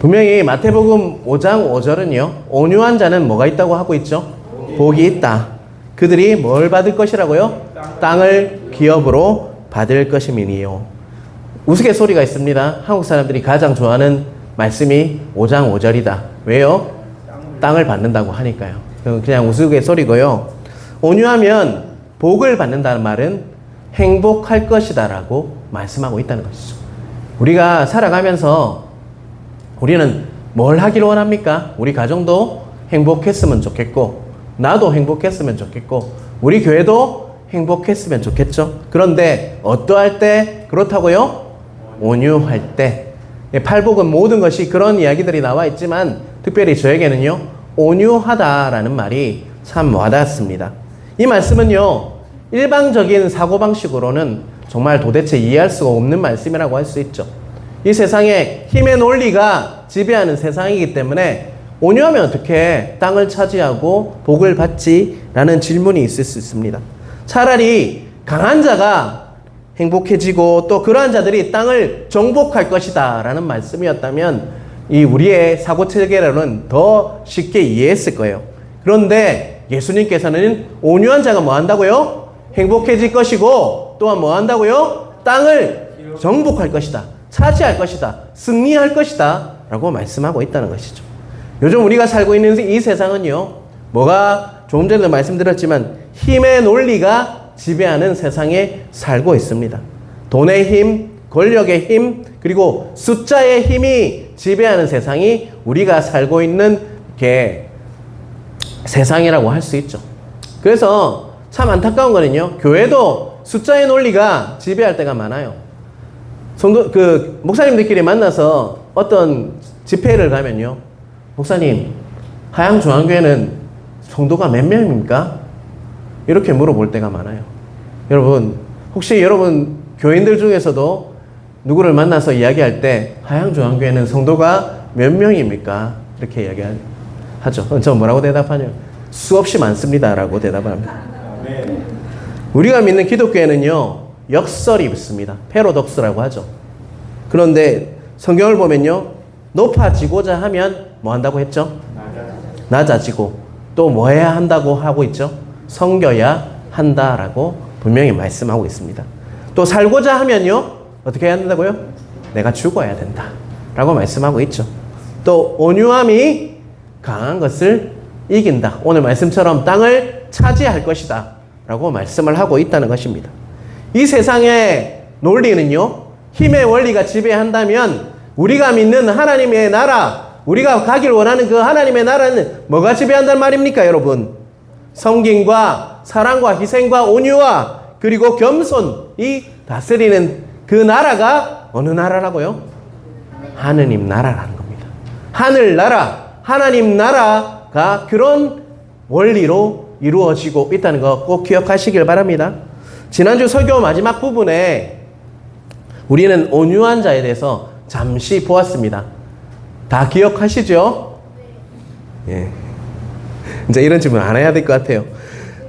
분명히 마태복음 5장 5절은요. 온유한 자는 뭐가 있다고 하고 있죠? 복이 있다. 그들이 뭘 받을 것이라고요? 땅을 기업으로 받을 것임이니요. 우스갯소리가 있습니다. 한국 사람들이 가장 좋아하는 말씀이 5장 5절이다. 왜요? 땅을 받는다고 하니까요. 그냥 우스갯소리고요. 온유하면 복을 받는다는 말은 행복할 것이다 라고 말씀하고 있다는 것이죠. 우리가 살아가면서 우리는 뭘 하기를 원합니까? 우리 가정도 행복했으면 좋겠고, 나도 행복했으면 좋겠고, 우리 교회도 행복했으면 좋겠죠. 그런데 어떠할 때 그렇다고요? 온유할 때. 팔복은 모든 것이 그런 이야기들이 나와 있지만 특별히 저에게는요, 온유하다라는 말이 참 와닿습니다. 이 말씀은요, 일방적인 사고방식으로는 정말 도대체 이해할 수가 없는 말씀이라고 할 수 있죠. 이 세상에 힘의 논리가 지배하는 세상이기 때문에 온유하면 어떻게 땅을 차지하고 복을 받지? 라는 질문이 있을 수 있습니다. 차라리 강한 자가 행복해지고 또 그러한 자들이 땅을 정복할 것이다 라는 말씀이었다면 이 우리의 사고체계로는 더 쉽게 이해했을 거예요. 그런데 예수님께서는 온유한 자가 뭐 한다고요? 행복해질 것이고 또한 뭐 한다고요? 땅을 정복할 것이다. 차지할 것이다. 승리할 것이다. 라고 말씀하고 있다는 것이죠. 요즘 우리가 살고 있는 이 세상은요, 뭐가 조금 전에도 말씀드렸지만 힘의 논리가 지배하는 세상에 살고 있습니다. 돈의 힘, 권력의 힘, 그리고 숫자의 힘이 지배하는 세상이 우리가 살고 있는 세상이라고 할 수 있죠. 그래서 참 안타까운 거는요, 교회도 숫자의 논리가 지배할 때가 많아요. 목사님들끼리 만나서 어떤 집회를 가면요, 목사님, 하양중앙교회는 성도가 몇 명입니까? 이렇게 물어볼 때가 많아요. 여러분, 혹시 여러분 교인들 중에서도 누구를 만나서 이야기할 때 하양중앙교회는 성도가 몇 명입니까? 이렇게 이야기하죠. 저 뭐라고 대답하냐? 수없이 많습니다. 라고 대답합니다. 우리가 믿는 기독교에는요, 역설이 있습니다. 패러독스라고 하죠. 그런데 성경을 보면요, 높아지고자 하면 뭐 한다고 했죠? 낮아지고 또 뭐 해야 한다고 하고 있죠? 섬겨야 한다라고 분명히 말씀하고 있습니다. 또 살고자 하면요, 어떻게 해야 된다고요? 내가 죽어야 된다 라고 말씀하고 있죠. 또 온유함이 강한 것을 이긴다. 오늘 말씀처럼 땅을 차지할 것이다 라고 말씀을 하고 있다는 것입니다. 이 세상의 논리는요, 힘의 원리가 지배한다면 우리가 믿는 하나님의 나라, 우리가 가길 원하는 그 하나님의 나라는 뭐가 지배한단 말입니까, 여러분? 섬김과 사랑과 희생과 온유와 그리고 겸손이 다스리는 그 나라가 어느 나라라고요? 하느님 나라라는 겁니다. 하늘나라, 하나님 나라가 그런 원리로 이루어지고 있다는 거 꼭 기억하시길 바랍니다. 지난주 설교 마지막 부분에 우리는 온유한 자에 대해서 잠시 보았습니다. 다 기억하시죠? 예. 이제 이런 질문 안 해야 될 것 같아요.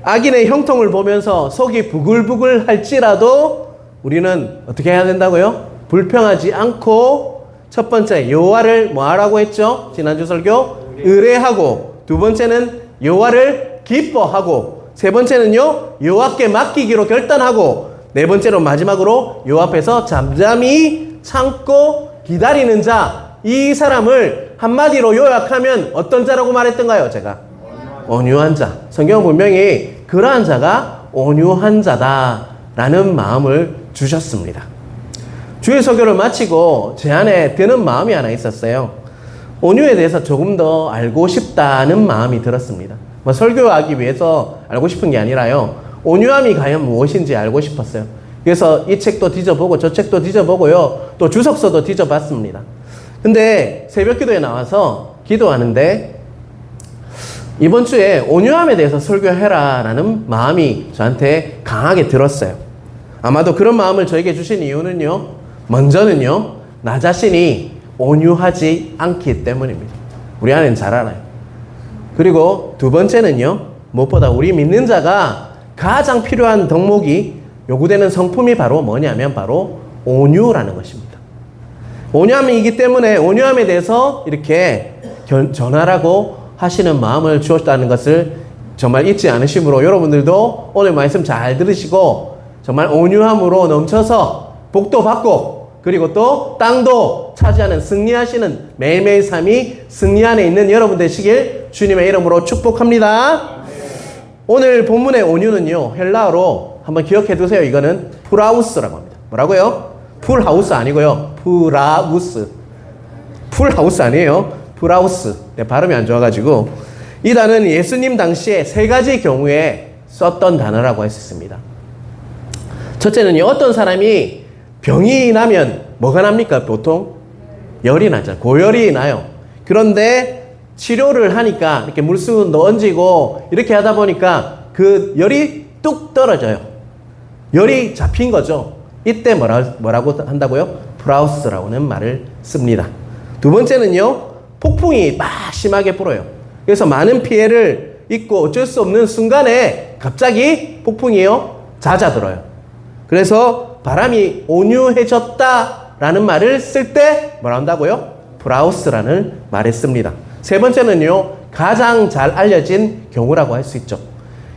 악인의 형통을 보면서 속이 부글부글 할지라도 우리는 어떻게 해야 된다고요? 불평하지 않고 첫 번째 여호와를 뭐 하라고 했죠? 지난주 설교 의뢰하고, 두 번째는 여호와를 기뻐하고, 세 번째는요 여호와께 맡기기로 결단하고, 네 번째로 마지막으로 여호와 앞에서 잠잠히 참고 기다리는 자, 이 사람을 한마디로 요약하면 어떤 자라고 말했던가요? 제가 온유한 자. 성경은 분명히 그러한 자가 온유한 자다라는 마음을 주셨습니다. 주일 설교를 마치고 제 안에 드는 마음이 하나 있었어요. 온유에 대해서 조금 더 알고 싶다는 마음이 들었습니다. 설교하기 위해서 알고 싶은 게 아니라요, 온유함이 과연 무엇인지 알고 싶었어요. 그래서 이 책도 뒤져보고 저 책도 뒤져보고요, 또 주석서도 뒤져봤습니다. 근데 새벽 기도에 나와서 기도하는데 이번 주에 온유함에 대해서 설교해라 라는 마음이 저한테 강하게 들었어요. 아마도 그런 마음을 저에게 주신 이유는요, 먼저는요, 나 자신이 온유하지 않기 때문입니다. 우리 안에는 잘 알아요. 그리고 두 번째는요, 무엇보다 우리 믿는 자가 가장 필요한 덕목이 요구되는 성품이 바로 뭐냐면 바로 온유라는 것입니다. 온유함이기 때문에 온유함에 대해서 이렇게 전하라고 하시는 마음을 주었다는 것을 정말 잊지 않으시므로 여러분들도 오늘 말씀 잘 들으시고 정말 온유함으로 넘쳐서 복도 받고 그리고 또 땅도 차지하는 승리하시는 매일매일 삶이 승리 안에 있는 여러분 되시길 주님의 이름으로 축복합니다. 오늘 본문의 온유는요, 헬라어로 한번 기억해 두세요. 이거는 프라우스라고 합니다. 뭐라고요? 풀하우스 아니고요. 프라우스. 풀하우스 아니에요. 프라우스. 네, 발음이 안 좋아가지고. 이 단어는 예수님 당시에 세 가지 경우에 썼던 단어라고 할 수 있습니다. 첫째는요, 어떤 사람이 병이 나면 뭐가 납니까? 보통 열이 나죠. 고열이 나요. 그런데 치료를 하니까 이렇게 물수도 얹고 이렇게 하다 보니까 그 열이 뚝 떨어져요. 열이 잡힌 거죠. 이때 뭐라고 한다고요? 프라우스라고는 말을 씁니다. 두 번째는요, 폭풍이 막 심하게 불어요. 그래서 많은 피해를 입고 어쩔 수 없는 순간에 갑자기 폭풍이요, 잦아들어요. 그래서 바람이 온유해졌다라는 말을 쓸 때 뭐라 한다고요? 프라우스라는 말을 씁니다. 세 번째는요, 가장 잘 알려진 경우라고 할 수 있죠.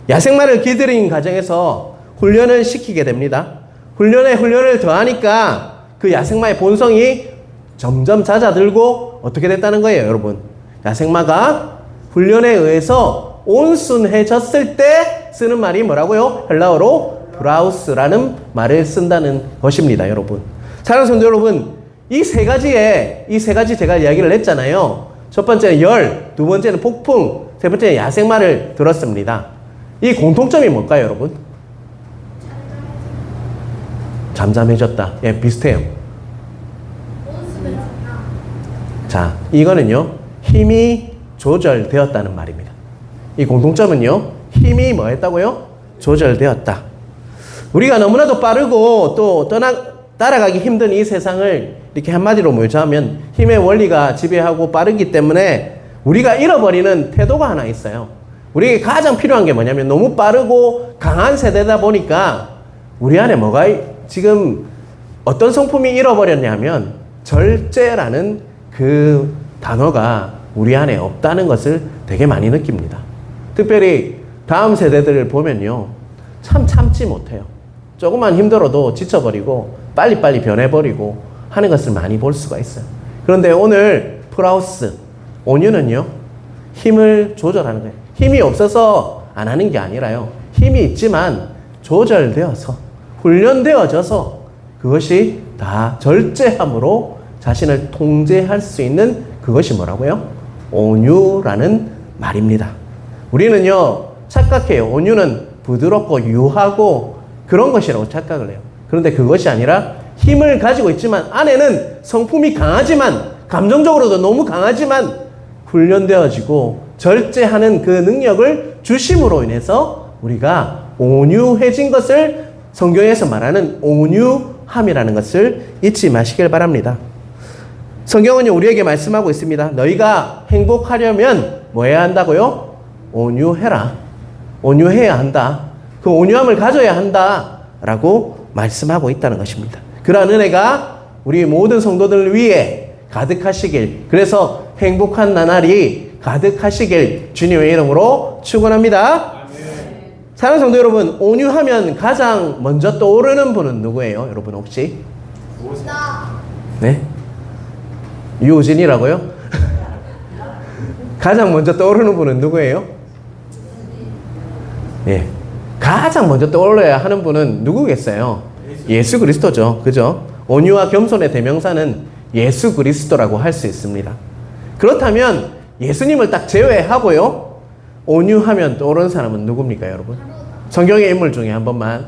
야생마를 기르는 과정에서 훈련을 시키게 됩니다. 훈련에 훈련을 더하니까 그 야생마의 본성이 점점 잦아들고 어떻게 됐다는 거예요, 여러분? 야생마가 훈련에 의해서 온순해졌을 때 쓰는 말이 뭐라고요? 헬라어로 프라우스라는 말을 쓴다는 것입니다, 여러분. 사랑하는 성도 여러분, 이 세 가지 제가 이야기를 했잖아요. 첫 번째는 열, 두 번째는 폭풍, 세 번째는 야생마를 들었습니다. 이 공통점이 뭘까요, 여러분? 잠잠해졌다. 예, 비슷해요. 자, 이거는요, 힘이 조절되었다는 말입니다. 이 공통점은요, 힘이 뭐 했다고요? 조절되었다. 우리가 너무나도 빠르고 또 따라가기 힘든 이 세상을 이렇게 한마디로 묘사하면 힘의 원리가 지배하고 빠르기 때문에 우리가 잃어버리는 태도가 하나 있어요. 우리에게 가장 필요한 게 뭐냐면 너무 빠르고 강한 세대다 보니까 우리 안에 지금 어떤 성품이 잃어버렸냐면 절제라는 그 단어가 우리 안에 없다는 것을 되게 많이 느낍니다. 특별히 다음 세대들을 보면요, 참 참지 못해요. 조금만 힘들어도 지쳐버리고 빨리빨리 변해버리고 하는 것을 많이 볼 수가 있어요. 그런데 오늘 프라우스, 온유는요, 힘을 조절하는 거예요. 힘이 없어서 안 하는 게 아니라요, 힘이 있지만 조절되어서 훈련되어져서 그것이 다 절제함으로 자신을 통제할 수 있는 그것이 뭐라고요? 온유라는 말입니다. 우리는요, 착각해요. 온유는 부드럽고 유하고 그런 것이라고 착각을 해요. 그런데 그것이 아니라 힘을 가지고 있지만 안에는 성품이 강하지만 감정적으로도 너무 강하지만 훈련되어지고 절제하는 그 능력을 주심으로 인해서 우리가 온유해진 것을 성경에서 말하는 온유함이라는 것을 잊지 마시길 바랍니다. 성경은요, 우리에게 말씀하고 있습니다. 너희가 행복하려면 뭐 해야 한다고요? 온유해라. 온유해야 한다. 그 온유함을 가져야 한다 라고 말씀하고 있다는 것입니다. 그러한 은혜가 우리 모든 성도들 위해 가득하시길, 그래서 행복한 나날이 가득하시길 주님의 이름으로 축원합니다. 사랑하는 성도 여러분, 온유하면 가장 먼저 떠오르는 분은 누구예요? 여러분 혹시? 네? 유호진이라고요? 가장 먼저 떠오르는 분은 누구예요? 예. 가장 먼저 떠올려야 하는 분은 누구겠어요? 예수 그리스도죠. 그죠? 온유와 겸손의 대명사는 예수 그리스도라고 할 수 있습니다. 그렇다면 예수님을 딱 제외하고요, 온유하면 떠오르는 사람은 누굽니까, 여러분? 성경의 인물 중에 한 번만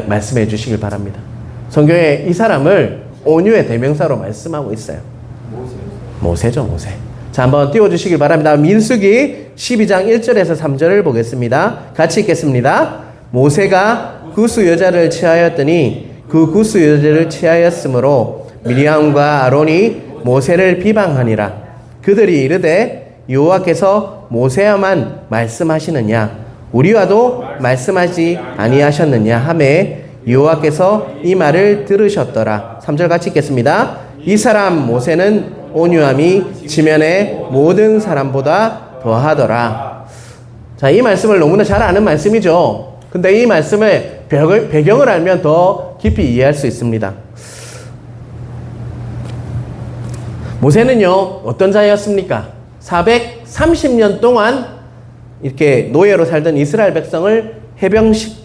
말씀해 주시길 바랍니다. 성경에 이 사람을 온유의 대명사로 말씀하고 있어요. 모세죠, 모세. 자, 한번 띄워주시길 바랍니다. 민수기 12장 1절에서 3절을 보겠습니다. 같이 읽겠습니다. 모세가 구스 여자를 취하였더니 그 구스 여자를 취하였으므로 미리암과 아론이 모세를 비방하니라. 그들이 이르되 여호와께서 모세와만 말씀하시느냐 우리와도 말씀하지 아니하셨느냐 하매 여호와께서 이 말을 들으셨더라. 3절 같이 읽겠습니다. 이 사람 모세는 온유함이 지면의 모든 사람보다 더하더라. 자, 이 말씀을 너무나 잘 아는 말씀이죠. 근데 이 말씀의 배경을 알면 더 깊이 이해할 수 있습니다. 모세는요, 어떤 자였습니까? 430년 동안 이렇게 노예로 살던 이스라엘 백성을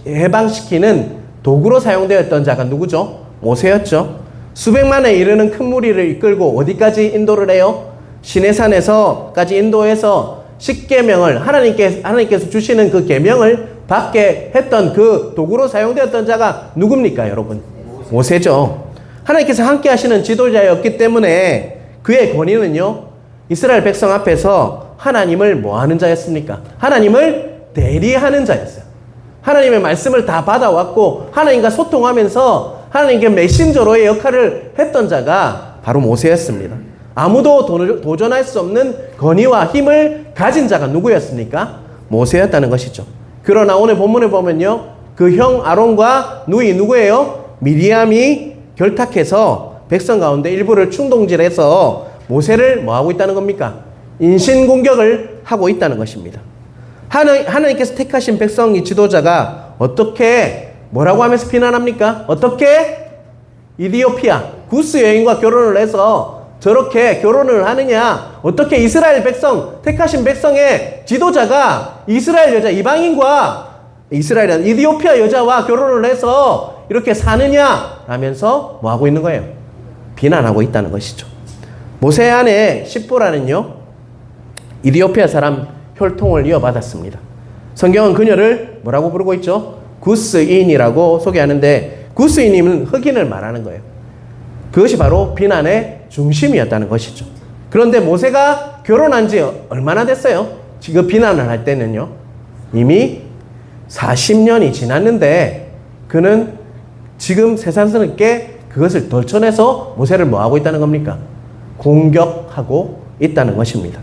해방시키는 도구로 사용되었던 자가 누구죠? 모세였죠. 수백만에 이르는 큰 무리를 이끌고 어디까지 인도를 해요? 시내산에서까지 인도해서 십계명을 하나님께서 주시는 그 계명을 받게 했던 그 도구로 사용되었던 자가 누굽니까, 여러분? 모세죠. 하나님께서 함께 하시는 지도자였기 때문에 그의 권위는요, 이스라엘 백성 앞에서 하나님을 뭐 하는 자였습니까? 하나님을 대리하는 자였어요. 하나님의 말씀을 다 받아왔고 하나님과 소통하면서 하나님께 메신저로의 역할을 했던 자가 바로 모세였습니다. 아무도 도전할 수 없는 권위와 힘을 가진 자가 누구였습니까? 모세였다는 것이죠. 그러나 오늘 본문을 보면요, 그 형 아론과 누이 누구예요? 미리암이 결탁해서 백성 가운데 일부를 충동질해서 모세를 뭐 하고 있다는 겁니까? 인신공격을 하고 있다는 것입니다. 하나님께서 택하신 백성의 지도자가 어떻게 뭐라고 하면서 비난합니까? 어떻게 이디오피아 구스 여인과 결혼을 해서 저렇게 결혼을 하느냐? 어떻게 이스라엘 백성, 택하신 백성의 지도자가 이스라엘 여자 이방인과 이디오피아 여자와 결혼을 해서 이렇게 사느냐? 라면서 뭐 하고 있는 거예요? 비난하고 있다는 것이죠. 모세 아내 십보라는요, 이디오피아 사람 혈통을 이어받았습니다. 성경은 그녀를 뭐라고 부르고 있죠? 구스인이라고 소개하는데, 구스인임은 흑인을 말하는 거예요. 그것이 바로 비난의 중심이었다는 것이죠. 그런데 모세가 결혼한 지 얼마나 됐어요? 지금 비난을 할 때는요, 이미 40년이 지났는데 그는 지금 세상스럽게 그것을 덜쳐내서 모세를 뭐 하고 있다는 겁니까? 공격하고 있다는 것입니다.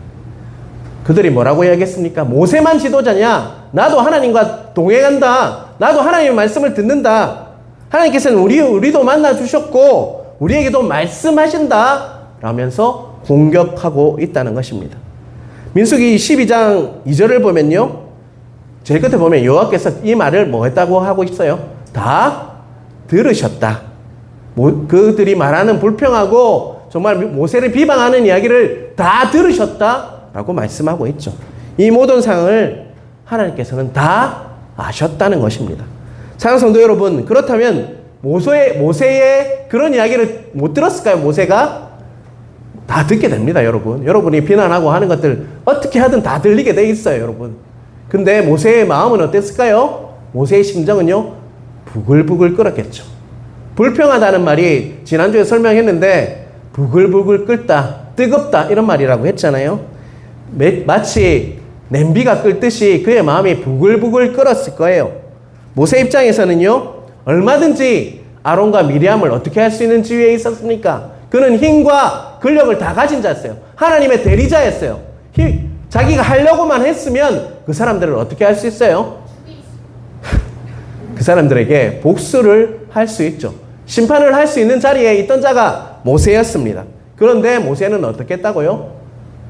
그들이 뭐라고 이야기했습니까? 모세만 지도자냐? 나도 하나님과 동행한다. 나도 하나님의 말씀을 듣는다. 하나님께서는 우리도 만나주셨고 우리에게도 말씀하신다. 라면서 공격하고 있다는 것입니다. 민수기 12장 2절을 보면요, 제일 끝에 보면 여호와께서 이 말을 뭐 했다고 하고 있어요? 다 들으셨다. 그들이 말하는 불평하고 정말 모세를 비방하는 이야기를 다 들으셨다. 라고 말씀하고 있죠. 이 모든 상황을 하나님께서는 다 아셨다는 것입니다. 사랑하는 성도 여러분, 그렇다면 모세의 그런 이야기를 못 들었을까요? 모세가? 다 듣게 됩니다, 여러분. 여러분이 비난하고 하는 것들 어떻게 하든 다 들리게 돼 있어요, 여러분. 근데 모세의 마음은 어땠을까요? 모세의 심정은요, 부글부글 끓었겠죠. 불평하다는 말이 지난주에 설명했는데 부글부글 끓다, 뜨겁다 이런 말이라고 했잖아요. 마치 냄비가 끓듯이 그의 마음이 부글부글 끓었을 거예요. 모세 입장에서는요, 얼마든지 아론과 미리암을 어떻게 할 수 있는 지위에 있었습니까? 그는 힘과 권력을 다 가진 자였어요. 하나님의 대리자였어요. 자기가 하려고만 했으면 그 사람들을 어떻게 할 수 있어요? 그 사람들에게 복수를 할 수 있죠. 심판을 할 수 있는 자리에 있던 자가 모세였습니다. 그런데 모세는 어떻게 했다고요?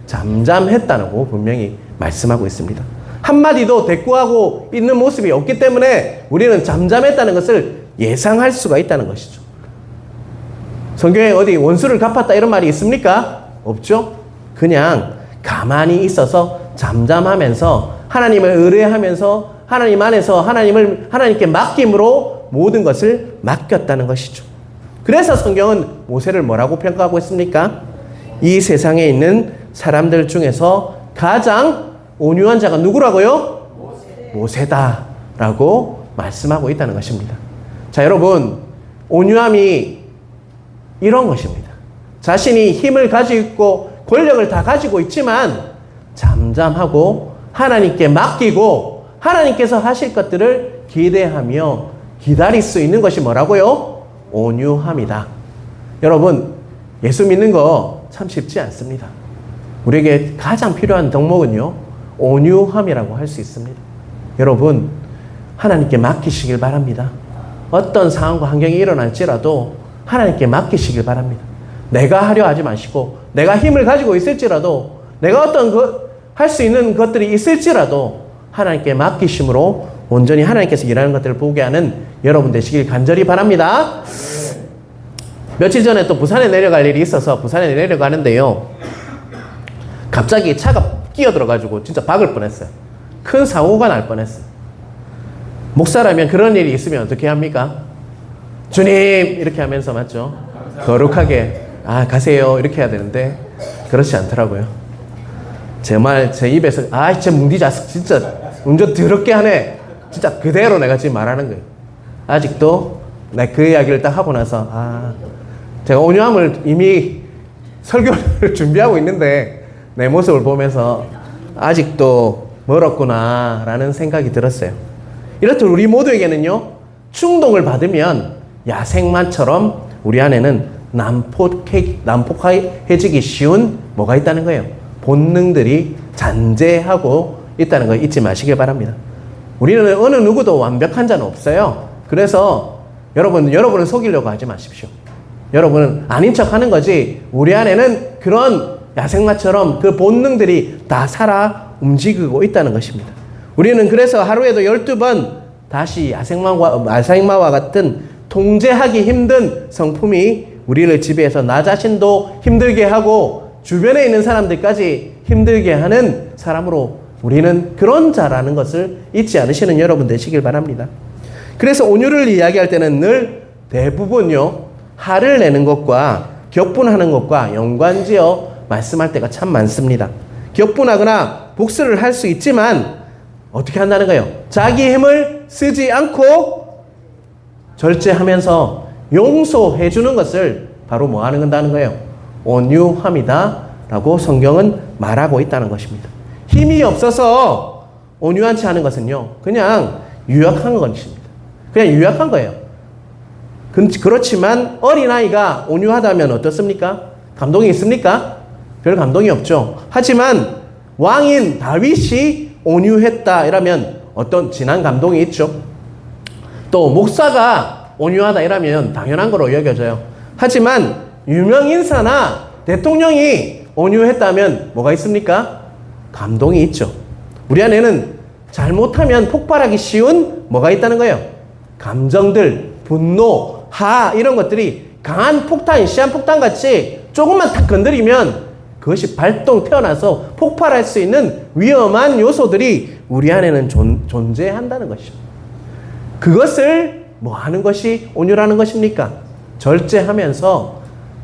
잠잠했다고 분명히 말씀하고 있습니다. 한마디도 대꾸하고 있는 모습이 없기 때문에 우리는 잠잠했다는 것을 예상할 수가 있다는 것이죠. 성경에 어디 원수를 갚았다 이런 말이 있습니까? 없죠? 그냥 가만히 있어서 잠잠하면서 하나님을 의뢰하면서 하나님 안에서 하나님께 맡김으로 모든 것을 맡겼다는 것이죠. 그래서 성경은 모세를 뭐라고 평가하고 있습니까? 이 세상에 있는 사람들 중에서 가장 온유한 자가 누구라고요? 모세다라고 말씀하고 있다는 것입니다. 자, 여러분, 온유함이 이런 것입니다. 자신이 힘을 가지고 있고 권력을 다 가지고 있지만 잠잠하고 하나님께 맡기고 하나님께서 하실 것들을 기대하며 기다릴 수 있는 것이 뭐라고요? 온유함이다. 여러분, 예수 믿는 거 참 쉽지 않습니다. 우리에게 가장 필요한 덕목은요, 온유함이라고 할 수 있습니다. 여러분, 하나님께 맡기시길 바랍니다. 어떤 상황과 환경이 일어날지라도 하나님께 맡기시길 바랍니다. 내가 하려 하지 마시고, 내가 힘을 가지고 있을지라도, 내가 어떤 할 수 있는 것들이 있을지라도 하나님께 맡기심으로 온전히 하나님께서 일하는 것들을 보게 하는 여러분 되시길 간절히 바랍니다. 며칠 전에 또 부산에 내려갈 일이 있어서 부산에 내려가는데요. 갑자기 차가 끼어들어가지고 진짜 박을 뻔했어요. 큰 사고가 날 뻔했어요. 목사라면 그런 일이 있으면 어떻게 합니까? 주님! 이렇게 하면서 맞죠? 거룩하게 가세요. 이렇게 해야 되는데 그렇지 않더라고요. 정말 제 입에서 진짜 뭉디 자식 진짜 운전 더럽게 하네. 진짜 그대로 내가 지금 말하는 거예요. 아직도 내가 그 이야기를 딱 하고 나서 제가 온유함을 이미 설교를 준비하고 있는데 내 모습을 보면서 아직도 멀었구나 라는 생각이 들었어요. 이렇듯 우리 모두에게는요, 충동을 받으면 야생마처럼 우리 안에는 난폭해지기 쉬운 뭐가 있다는 거예요. 본능들이 잔재하고 있다는 거 잊지 마시길 바랍니다. 우리는 어느 누구도 완벽한 자는 없어요. 그래서 여러분을 속이려고 하지 마십시오. 여러분은 아닌 척 하는 거지, 우리 안에는 그런 야생마처럼 그 본능들이 다 살아 움직이고 있다는 것입니다. 우리는 그래서 하루에도 12번 다시 야생마와 같은 통제하기 힘든 성품이 우리를 지배해서 나 자신도 힘들게 하고 주변에 있는 사람들까지 힘들게 하는 사람으로 우리는 그런 자라는 것을 잊지 않으시는 여러분 되시길 바랍니다. 그래서 온유를 이야기할 때는 늘 대부분요, 화를 내는 것과 격분하는 것과 연관지어 말씀할 때가 참 많습니다. 격분하거나 복수를 할 수 있지만 어떻게 한다는 거예요? 자기 힘을 쓰지 않고 절제하면서 용서해 주는 것을 바로 뭐 한다는 거예요? 온유함이다 라고 성경은 말하고 있다는 것입니다. 힘이 없어서 온유한치 않은 것은요, 그냥 유약한 것입니다. 그냥 유약한 거예요. 그렇지만 어린아이가 온유하다면 어떻습니까? 감동이 있습니까? 별 감동이 없죠. 하지만 왕인 다윗이 온유했다 이러면 어떤 진한 감동이 있죠. 또 목사가 온유하다 이러면 당연한 거로 여겨져요. 하지만 유명인사나 대통령이 온유했다면 뭐가 있습니까? 감동이 있죠. 우리 안에는 잘못하면 폭발하기 쉬운 뭐가 있다는 거예요? 감정들, 분노, 이런 것들이 강한 폭탄, 시한폭탄 같이 조금만 탁 건드리면 그것이 태어나서 폭발할 수 있는 위험한 요소들이 우리 안에는 존재한다는 것이죠. 그것을 뭐 하는 것이 온유라는 것입니까? 절제하면서.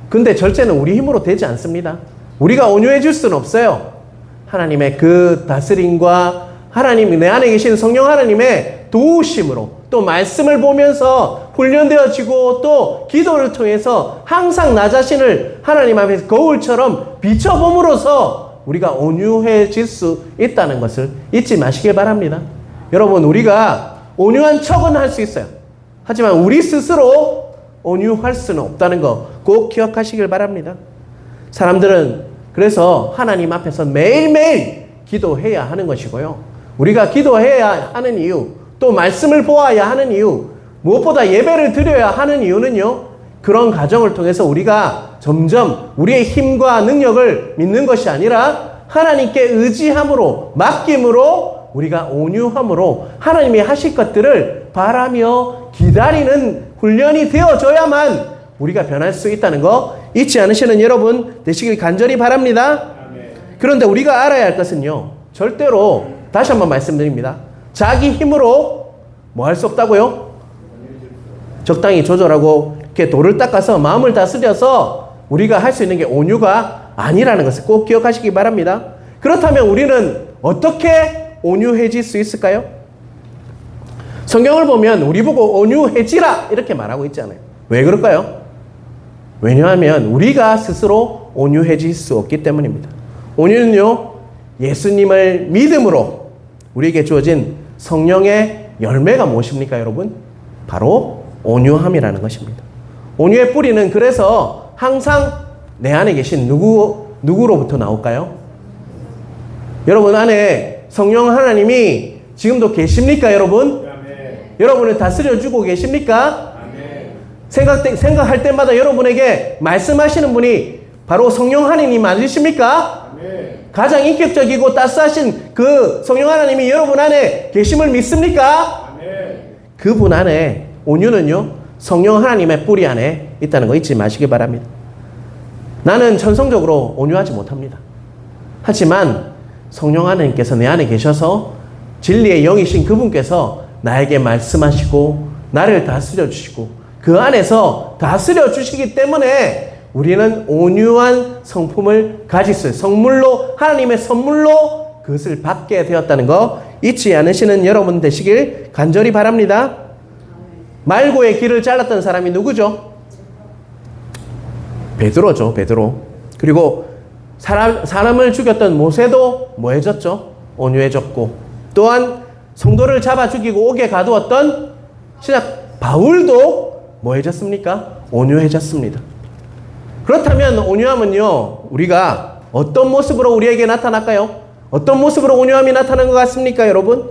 근데 절제는 우리 힘으로 되지 않습니다. 우리가 온유해 줄 수는 없어요. 하나님의 그 다스림과 하나님, 내 안에 계신 성령 하나님의 도우심으로, 또 말씀을 보면서 훈련되어지고, 또 기도를 통해서 항상 나 자신을 하나님 앞에서 거울처럼 비춰봄으로써 우리가 온유해질 수 있다는 것을 잊지 마시길 바랍니다. 여러분, 우리가 온유한 척은 할 수 있어요. 하지만 우리 스스로 온유할 수는 없다는 거 꼭 기억하시길 바랍니다. 사람들은 그래서 하나님 앞에서 매일매일 기도해야 하는 것이고요. 우리가 기도해야 하는 이유, 또 말씀을 보아야 하는 이유, 무엇보다 예배를 드려야 하는 이유는요, 그런 과정을 통해서 우리가 점점 우리의 힘과 능력을 믿는 것이 아니라 하나님께 의지함으로, 맡김으로, 우리가 온유함으로 하나님이 하실 것들을 바라며 기다리는 훈련이 되어져야만 우리가 변할 수 있다는 거 잊지 않으시는 여러분 되시길 간절히 바랍니다. 그런데 우리가 알아야 할 것은요, 절대로 다시 한번 말씀드립니다. 자기 힘으로 뭐 할 수 없다고요? 적당히 조절하고 이렇게 돌을 닦아서 마음을 다스려서 우리가 할 수 있는 게 온유가 아니라는 것을 꼭 기억하시기 바랍니다. 그렇다면 우리는 어떻게 온유해질 수 있을까요? 성경을 보면 우리 보고 온유해지라 이렇게 말하고 있잖아요. 왜 그럴까요? 왜냐하면 우리가 스스로 온유해질 수 없기 때문입니다. 온유는요, 예수님을 믿음으로 우리에게 주어진 성령의 열매가 무엇입니까, 여러분? 바로 온유함이라는 것입니다. 온유의 뿌리는 그래서 항상 내 안에 계신 누구로부터 나올까요? 여러분 안에 성령 하나님이 지금도 계십니까, 여러분? 아멘. 여러분을 다스려주고 계십니까? 아멘. 생각할 때마다 여러분에게 말씀하시는 분이 바로 성령 하나님 맞으십니까? 아멘. 가장 인격적이고 따스하신 그 성령 하나님이 여러분 안에 계심을 믿습니까? 아멘. 그분 안에 온유는요, 성령 하나님의 뿌리 안에 있다는 거 잊지 마시기 바랍니다. 나는 천성적으로 온유하지 못합니다. 하지만 성령 하나님께서 내 안에 계셔서 진리의 영이신 그분께서 나에게 말씀하시고 나를 다스려 주시고 그 안에서 다스려 주시기 때문에 우리는 온유한 성품을 가질 수 있어요. 성물로, 하나님의 선물로 그것을 받게 되었다는 거 잊지 않으시는 여러분 되시길 간절히 바랍니다. 말고의 길을 잘랐던 사람이 누구죠? 베드로죠, 베드로. 그리고 사람을 죽였던 모세도 뭐해졌죠? 온유해졌고, 또한 성도를 잡아 죽이고 옥에 가두었던 신약 바울도 뭐해졌습니까? 온유해졌습니다. 그렇다면 온유함은요, 우리가 어떤 모습으로 우리에게 나타날까요? 어떤 모습으로 온유함이 나타나는 것 같습니까, 여러분?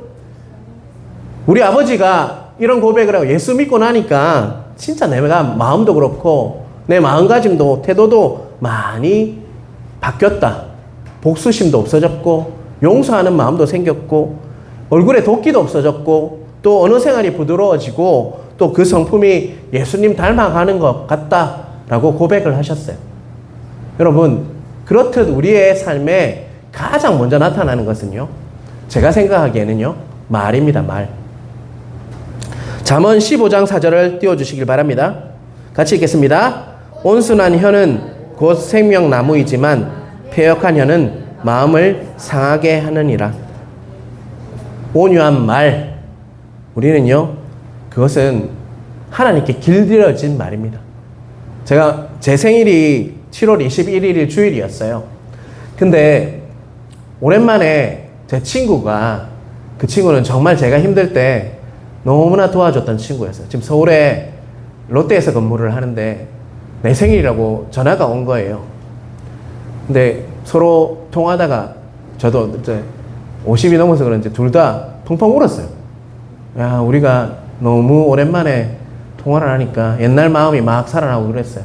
우리 아버지가 이런 고백을 하고 예수 믿고 나니까 진짜 내가 마음도 그렇고 내 마음가짐도 태도도 많이 바뀌었다. 복수심도 없어졌고 용서하는 마음도 생겼고 얼굴에 도끼도 없어졌고 또 언어 생활이 부드러워지고 또 그 성품이 예수님 닮아가는 것 같다라고 고백을 하셨어요. 여러분, 그렇듯 우리의 삶에 가장 먼저 나타나는 것은요, 제가 생각하기에는요, 말입니다. 말. 잠언 15장 4절을 띄워주시길 바랍니다. 같이 읽겠습니다. 온순한 혀는 곧 생명나무이지만 패역한 혀는 마음을 상하게 하느니라. 온유한 말, 우리는요, 그것은 하나님께 길들여진 말입니다. 제 생일이 7월 21일이 주일이었어요. 근데 오랜만에 제 친구가, 그 친구는 정말 제가 힘들 때 너무나 도와줬던 친구였어요. 지금 서울에 롯데에서 근무를 하는데 내 생일이라고 전화가 온 거예요. 근데 서로 통화하다가 저도 이제 50이 넘어서 그런지 둘 다 펑펑 울었어요. 야, 우리가 너무 오랜만에 통화를 하니까 옛날 마음이 막 살아나고 그랬어요.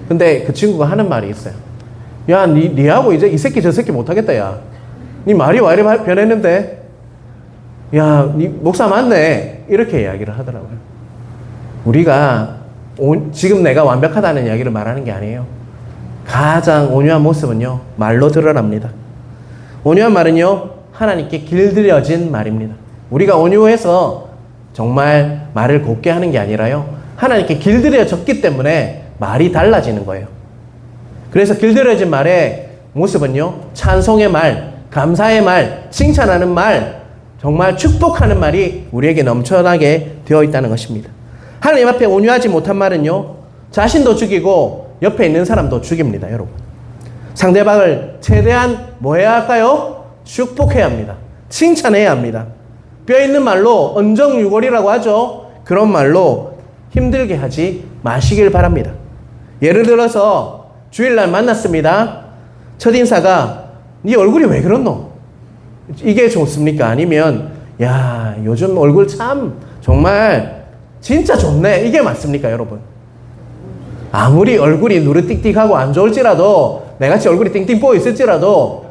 근데 그 친구가 하는 말이 있어요. 야, 니하고 이제 이 새끼 저 새끼 못하겠다, 야. 니 말이 왜 이래 변했는데? 야, 니 목사 맞네. 이렇게 이야기를 하더라고요. 우리가 지금 내가 완벽하다는 이야기를 말하는 게 아니에요. 가장 온유한 모습은요, 말로 드러납니다. 온유한 말은요, 하나님께 길들여진 말입니다. 우리가 온유해서 정말 말을 곱게 하는 게 아니라요, 하나님께 길들여졌기 때문에 말이 달라지는 거예요. 그래서 길들여진 말의 모습은요, 찬송의 말, 감사의 말, 칭찬하는 말, 정말 축복하는 말이 우리에게 넘쳐나게 되어 있다는 것입니다. 하나님 앞에 온유하지 못한 말은요, 자신도 죽이고 옆에 있는 사람도 죽입니다, 여러분. 상대방을 최대한 뭐 해야 할까요? 축복해야 합니다. 칭찬해야 합니다. 뼈 있는 말로, 언정유골이라고 하죠. 그런 말로 힘들게 하지 마시길 바랍니다. 예를 들어서 주일날 만났습니다. 첫인사가 네 얼굴이 왜 그렇노? 이게 좋습니까? 아니면 야, 요즘 얼굴 참 정말 진짜 좋네. 이게 맞습니까, 여러분? 아무리 얼굴이 누르띡띡하고 안 좋을지라도, 내같이 얼굴이 띵띵 보여 있을지라도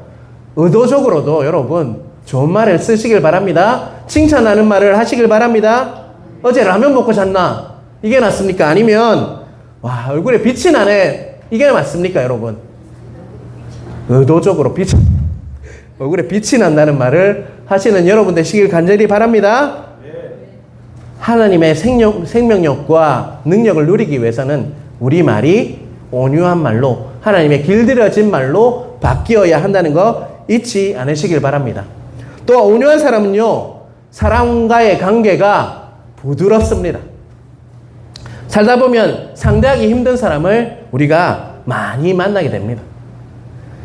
의도적으로도 여러분 좋은 말을 쓰시길 바랍니다. 칭찬하는 말을 하시길 바랍니다. 어제 라면 먹고 잤나? 이게 맞습니까? 아니면 와, 얼굴에 빛이 나네. 이게 맞습니까, 여러분? 의도적으로 얼굴에 빛이 난다는 말을 하시는 여러분 되시길 간절히 바랍니다. 하나님의 생명력과 능력을 누리기 위해서는 우리 말이 온유한 말로, 하나님의 길들여진 말로 바뀌어야 한다는 거 잊지 않으시길 바랍니다. 또 온유한 사람은요, 사람과의 관계가 부드럽습니다. 살다 보면 상대하기 힘든 사람을 우리가 많이 만나게 됩니다.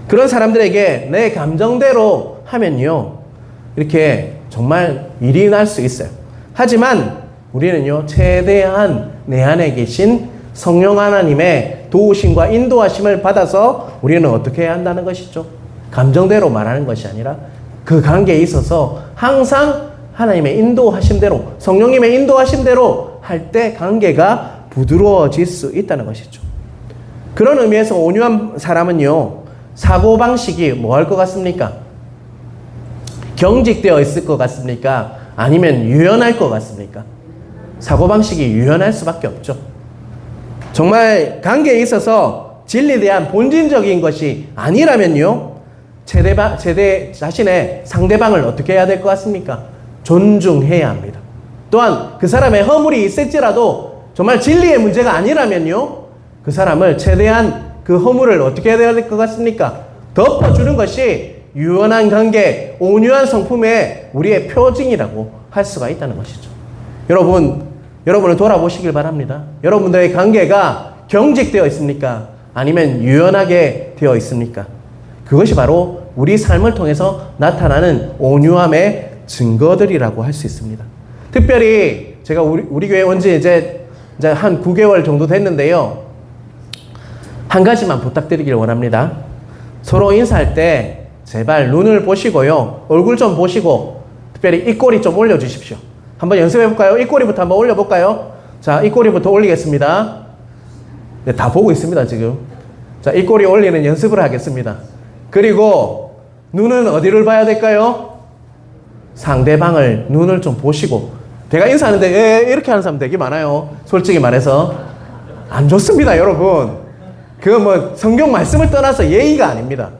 그런 사람들에게 내 감정대로 하면요, 이렇게 정말 일이 날 수 있어요. 하지만 우리는요, 최대한 내 안에 계신 성령 하나님의 도우심과 인도하심을 받아서 우리는 어떻게 해야 한다는 것이죠? 감정대로 말하는 것이 아니라 그 관계에 있어서 항상 하나님의 인도하심대로, 성령님의 인도하심대로 할 때 관계가 부드러워질 수 있다는 것이죠. 그런 의미에서 온유한 사람은요, 사고방식이 뭐 할 것 같습니까? 경직되어 있을 것 같습니까? 아니면 유연할 것 같습니까? 사고방식이 유연할 수밖에 없죠. 정말 관계에 있어서 진리에 대한 본질적인 것이 아니라면요, 자신의 상대방을 어떻게 해야 될 것 같습니까? 존중해야 합니다. 또한 그 사람의 허물이 있을지라도 정말 진리의 문제가 아니라면요, 그 사람을 최대한 그 허물을 어떻게 해야 될 것 같습니까? 덮어주는 것이 유연한 관계, 온유한 성품의 우리의 표징이라고 할 수가 있다는 것이죠. 여러분을 돌아보시길 바랍니다. 여러분들의 관계가 경직되어 있습니까? 아니면 유연하게 되어 있습니까? 그것이 바로 우리 삶을 통해서 나타나는 온유함의 증거들이라고 할 수 있습니다. 특별히 제가 우리 교회 온 지 이제 한 9개월 정도 됐는데요. 한 가지만 부탁드리길 원합니다. 서로 인사할 때 제발 눈을 보시고요, 얼굴 좀 보시고 특별히 입꼬리 좀 올려주십시오. 한번 연습해볼까요? 입꼬리부터 한번 올려볼까요? 자, 입꼬리부터 올리겠습니다. 네, 다 보고 있습니다, 지금. 자, 입꼬리 올리는 연습을 하겠습니다. 그리고 눈은 어디를 봐야 될까요? 상대방을 눈을 좀 보시고. 제가 인사하는데 이렇게 하는 사람 되게 많아요. 솔직히 말해서. 안 좋습니다, 여러분. 뭐 성경 말씀을 떠나서 예의가 아닙니다.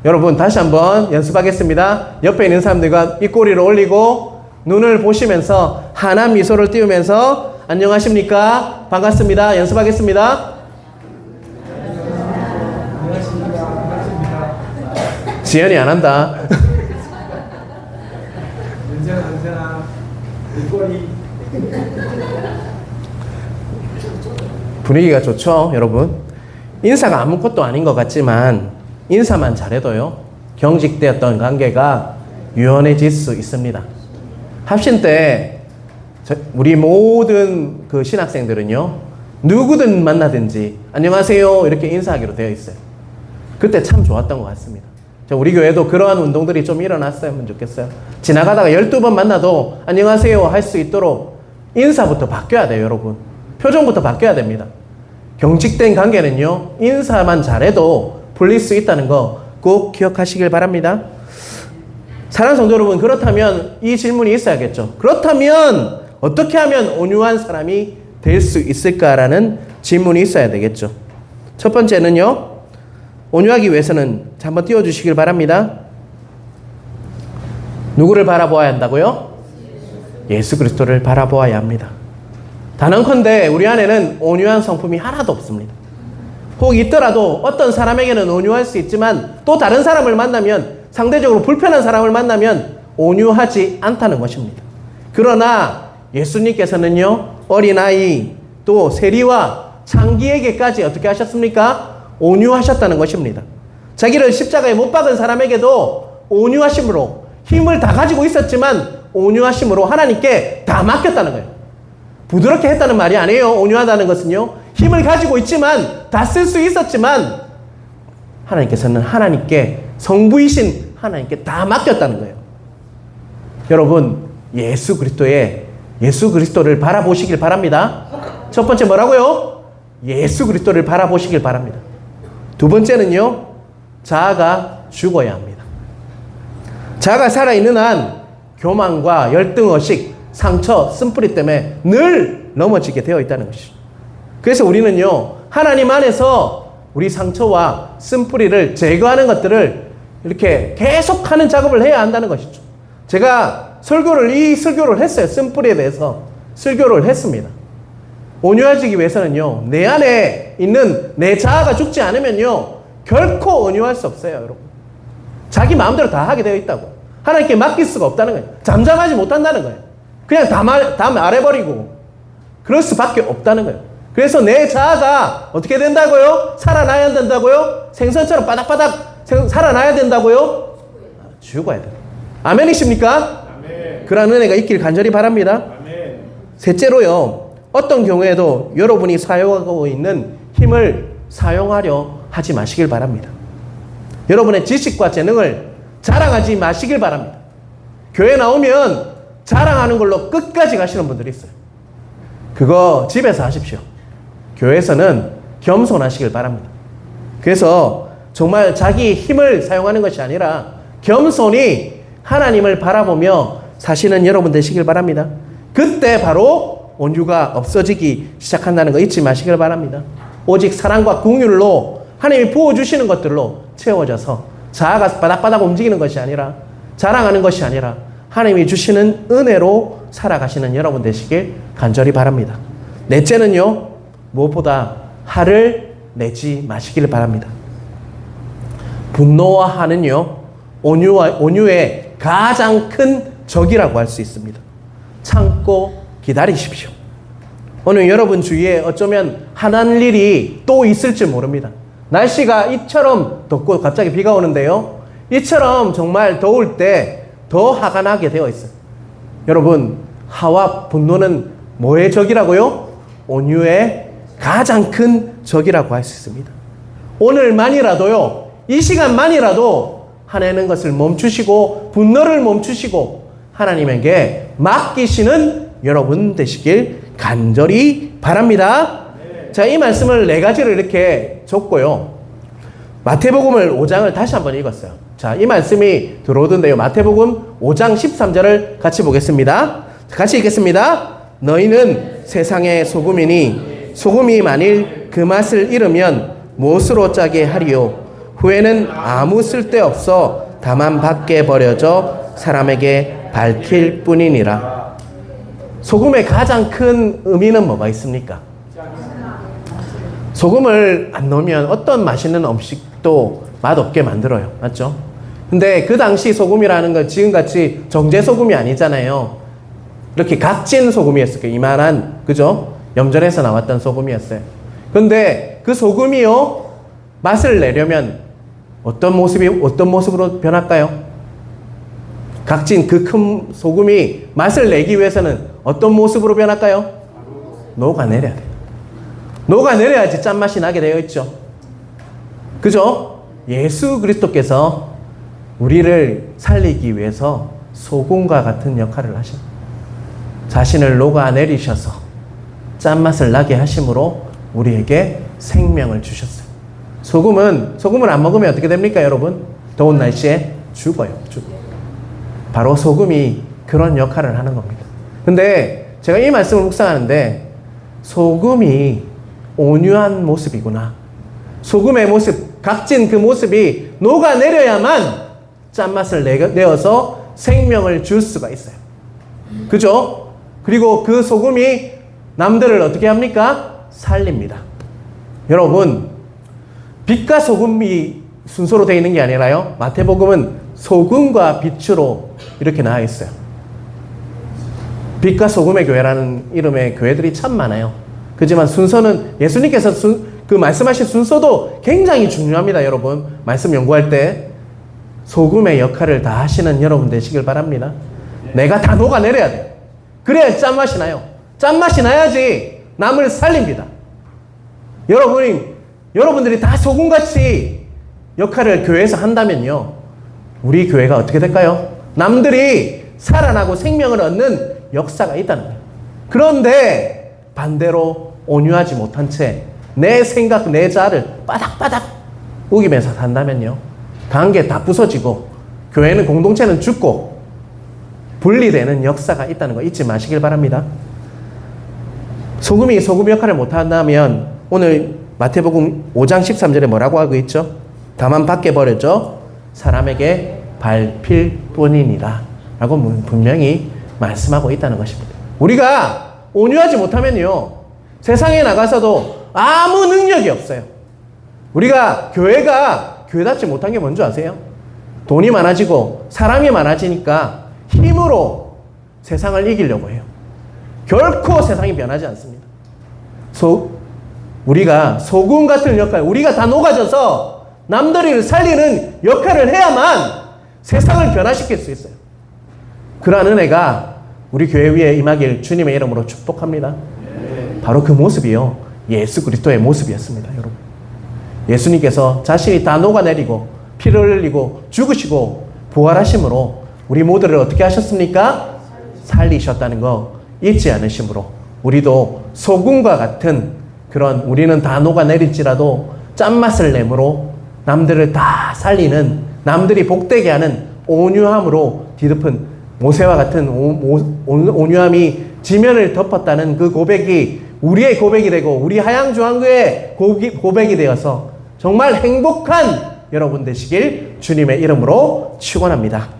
여러분 다시 한번 연습하겠습니다. 옆에 있는 사람들과 입꼬리를 올리고 눈을 보시면서 환한 미소를 띄우면서 안녕하십니까? 반갑습니다. 연습하겠습니다. 지연이 안 한다. 분위기가 좋죠, 여러분? 인사가 아무것도 아닌 것 같지만 인사만 잘해도요, 경직되었던 관계가 유연해질 수 있습니다. 합신 때 우리 모든 그 신학생들은요, 누구든 만나든지 안녕하세요 이렇게 인사하기로 되어 있어요. 그때 참 좋았던 것 같습니다. 우리 교회도 그러한 운동들이 좀 일어났으면 좋겠어요. 지나가다가 12번 만나도 안녕하세요 할 수 있도록 인사부터 바뀌어야 돼요, 여러분. 표정부터 바뀌어야 됩니다. 경직된 관계는요, 인사만 잘해도 풀릴 수 있다는 거 꼭 기억하시길 바랍니다. 사랑하는 성도 여러분, 그렇다면 이 질문이 있어야겠죠. 그렇다면 어떻게 하면 온유한 사람이 될 수 있을까라는 질문이 있어야 되겠죠. 첫 번째는요, 온유하기 위해서는 한번 띄워주시길 바랍니다. 누구를 바라보아야 한다고요? 예수 그리스도를 바라보아야 합니다. 단언컨대 우리 안에는 온유한 성품이 하나도 없습니다. 혹 있더라도 어떤 사람에게는 온유할 수 있지만 또 다른 사람을 만나면, 상대적으로 불편한 사람을 만나면 온유하지 않다는 것입니다. 그러나 예수님께서는요, 어린아이 또 세리와 창기에게까지 어떻게 하셨습니까? 온유하셨다는 것입니다. 자기를 십자가에 못 박은 사람에게도 온유하심으로, 힘을 다 가지고 있었지만 온유하심으로 하나님께 다 맡겼다는 거예요. 부드럽게 했다는 말이 아니에요. 온유하다는 것은요, 힘을 가지고 있지만 다 쓸 수 있었지만 하나님께서는 하나님께, 성부이신 하나님께 다 맡겼다는 거예요. 여러분, 예수 그리스도를 바라보시길 바랍니다. 첫 번째 뭐라고요? 예수 그리스도를 바라보시길 바랍니다. 두 번째는요, 자아가 죽어야 합니다. 자아가 살아있는 한 교만과 열등의식, 상처, 쓴뿌리 때문에 늘 넘어지게 되어 있다는 것이죠. 그래서 우리는요, 하나님 안에서 우리 상처와 쓴뿌리를 제거하는 것들을 이렇게 계속하는 작업을 해야 한다는 것이죠. 제가 이 설교를 했어요. 쓴뿌리에 대해서 설교를 했습니다. 온유해지기 위해서는요, 내 안에 있는 내 자아가 죽지 않으면요, 결코 온유할 수 없어요, 여러분. 자기 마음대로 다 하게 되어 있다고. 하나님께 맡길 수가 없다는 거예요. 잠잠하지 못한다는 거예요. 그냥 다 말해버리고 그럴 수밖에 없다는 거예요. 그래서 내 자아가 어떻게 된다고요? 살아나야 된다고요? 생선처럼 바닥바닥 살아나야 된다고요? 죽어야 돼요. 아멘이십니까? 아멘. 그런 은혜가 있길 간절히 바랍니다. 아멘. 셋째로요, 어떤 경우에도 여러분이 사용하고 있는 힘을 사용하려 하지 마시길 바랍니다. 여러분의 지식과 재능을 자랑하지 마시길 바랍니다. 교회 나오면 자랑하는 걸로 끝까지 가시는 분들이 있어요. 그거 집에서 하십시오. 교회에서는 겸손하시길 바랍니다. 그래서 정말 자기 힘을 사용하는 것이 아니라 겸손히 하나님을 바라보며 사시는 여러분 되시길 바랍니다. 그때 바로 온유가 없어지기 시작한다는 거 잊지 마시길 바랍니다. 오직 사랑과 긍휼로 하나님이 부어주시는 것들로 채워져서 자아가 바닥바닥 움직이는 것이 아니라 자랑하는 것이 아니라 하나님이 주시는 은혜로 살아가시는 여러분 되시길 간절히 바랍니다. 넷째는요, 무엇보다 화를 내지 마시길 바랍니다. 분노와 화는요, 온유의 가장 큰 적이라고 할 수 있습니다. 참고 기다리십시오. 오늘 여러분 주위에 어쩌면 화날 일이 또 있을지 모릅니다. 날씨가 이처럼 덥고 갑자기 비가 오는데요, 이처럼 정말 더울 때 더 화가 나게 되어 있어요. 여러분, 화와 분노는 뭐의 적이라고요? 온유의 가장 큰 적이라고 할 수 있습니다. 오늘만이라도요, 이 시간만이라도 화내는 것을 멈추시고 분노를 멈추시고 하나님에게 맡기시는 여러분 되시길 간절히 바랍니다. 자, 이 말씀을 네 가지를 이렇게 적고요. 마태복음을 5장을 다시 한번 읽었어요. 자, 이 말씀이 들어오던데요. 마태복음 5장 13절을 같이 보겠습니다. 같이 읽겠습니다. 너희는 세상의 소금이니 소금이 만일 그 맛을 잃으면 무엇으로 짜게 하리요? 후에는 아무 쓸데없어 다만 밖에 버려져 사람에게 밝힐 뿐이니라. 소금의 가장 큰 의미는 뭐가 있습니까? 소금을 안 넣으면 어떤 맛있는 음식도 맛없게 만들어요. 맞죠? 근데 그 당시 소금이라는 건 지금같이 정제소금이 아니잖아요. 이렇게 각진 소금이었을 거예요. 이만한, 그죠? 염전에서 나왔던 소금이었어요. 근데 그 소금이요, 맛을 내려면 어떤 모습으로 변할까요? 각진 그 큰 소금이 맛을 내기 위해서는 어떤 모습으로 변할까요? 녹아내려야 돼요. 녹아내려야지 짠맛이 나게 되어 있죠. 그죠? 예수 그리스도께서 우리를 살리기 위해서 소금과 같은 역할을 하셔. 자신을 녹아내리셔서 짠맛을 나게 하심으로 우리에게 생명을 주셨어요. 소금을 안 먹으면 어떻게 됩니까, 여러분? 더운 날씨에 죽어요. 바로 소금이 그런 역할을 하는 겁니다. 근데 제가 이 말씀을 묵상하는데 소금이 온유한 모습이구나. 소금의 모습, 각진 그 모습이 녹아내려야만 짠맛을 내어서 생명을 줄 수가 있어요. 그죠? 그리고 그 소금이 남들을 어떻게 합니까? 살립니다. 여러분, 빛과 소금이 순서로 되어 있는 게 아니라요, 마태복음은 소금과 빛으로 이렇게 나와 있어요. 빛과 소금의 교회라는 이름의 교회들이 참 많아요. 그렇지만 순서는 예수님께서 그 말씀하신 순서도 굉장히 중요합니다. 여러분, 말씀 연구할 때 소금의 역할을 다 하시는 여러분 되시길 바랍니다. 내가 다 녹아내려야 돼요. 그래야 짠맛이 나요. 짠맛이 나야지 남을 살립니다. 여러분들이 다 소금같이 역할을 교회에서 한다면요, 우리 교회가 어떻게 될까요? 남들이 살아나고 생명을 얻는 역사가 있다는 거예요. 그런데 반대로 온유하지 못한 채 내 생각, 내 자아를 바닥바닥 우기면서 산다면요, 관계 다 부서지고 교회는, 공동체는 죽고 분리되는 역사가 있다는 거 잊지 마시길 바랍니다. 소금이 소금 역할을 못한다면 오늘 마태복음 5장 13절에 뭐라고 하고 있죠? 다만 밖에 버려져 사람에게 밟힐 뿐이니라 라고 분명히 말씀하고 있다는 것입니다. 우리가 온유하지 못하면요, 세상에 나가서도 아무 능력이 없어요. 우리가 교회가 교회답지 못한 게 뭔지 아세요? 돈이 많아지고 사람이 많아지니까 힘으로 세상을 이기려고 해요. 결코 세상이 변하지 않습니다. 우리가 소금 같은 역할, 우리가 다 녹아져서 남들을 살리는 역할을 해야만 세상을 변화시킬 수 있어요. 그러한 은혜가 우리 교회 위에 임하길 주님의 이름으로 축복합니다. 바로 그 모습이요, 예수 그리스도의 모습이었습니다. 여러분, 예수님께서 자신이 다 녹아내리고 피를 흘리고 죽으시고 부활하심으로 우리 모두를 어떻게 하셨습니까? 살리셨다는 거 잊지 않으심으로 우리도 소금과 같은 그런 우리는 다 녹아내릴지라도 짠맛을 내므로 남들을 다 살리는, 남들이 복되게 하는 온유함으로 뒤덮은 모세와 같은 온유함이 지면을 덮었다는 그 고백이 우리의 고백이 되고 우리 하양중앙교회의 고백이 되어서 정말 행복한 여러분 되시길 주님의 이름으로 축원합니다.